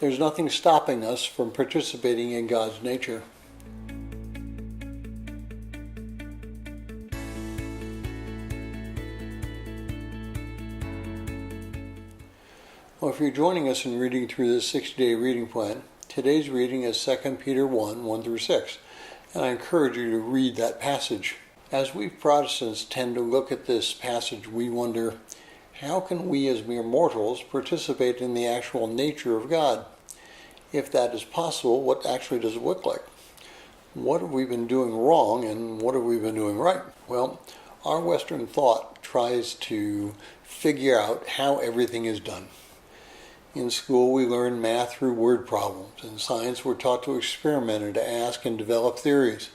There's nothing stopping us from participating in God's nature. Well, if you're joining us in reading through this 60-day reading plan, today's reading is 2 Peter 1 through 6, and I encourage you to read that passage. As we Protestants tend to look at this passage, we wonder, how can we as mere mortals participate in the actual nature of God? If that is possible, what actually does it look like? What have we been doing wrong and what have we been doing right? Well, our Western thought tries to figure out how everything is done. In school, we learn math through word problems. In science, we're taught to experiment and to ask and develop theories.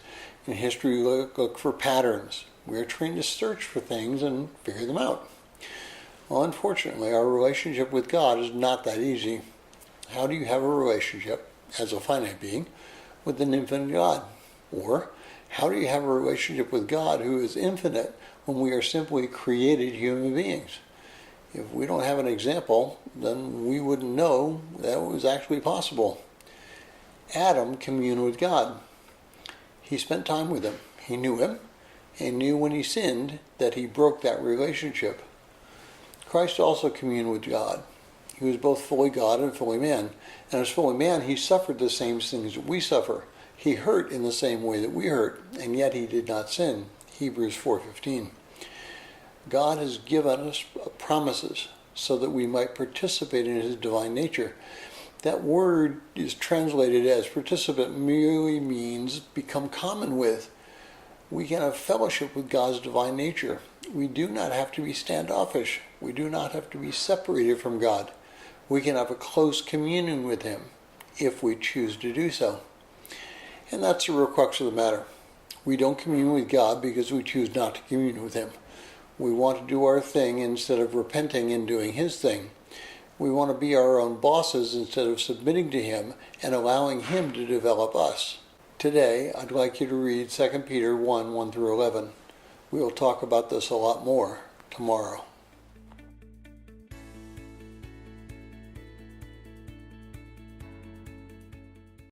In history, we look for patterns. We're trained to search for things and figure them out. Well, unfortunately, our relationship with God is not that easy. How do you have a relationship, as a finite being, with an infinite God? Or, how do you have a relationship with God who is infinite when we are simply created human beings? If we don't have an example, then we wouldn't know that it was actually possible. Adam communed with God. He spent time with him. He knew him, and knew when he sinned that he broke that relationship. Christ also communed with God. He was both fully God and fully man. And as fully man, he suffered the same things that we suffer. He hurt in the same way that we hurt, and yet he did not sin. Hebrews 4:15. God has given us promises so that we might participate in his divine nature. That word is translated as participant merely means become common with. We can have fellowship with God's divine nature. We do not have to be standoffish. We do not have to be separated from God. We can have a close communion with him if we choose to do so. And that's the real crux of the matter. We don't commune with God because we choose not to commune with him. We want to do our thing instead of repenting and doing his thing. We want to be our own bosses instead of submitting to him and allowing him to develop us. Today, I'd like you to read 2 Peter 1 through 11. We will talk about this a lot more tomorrow.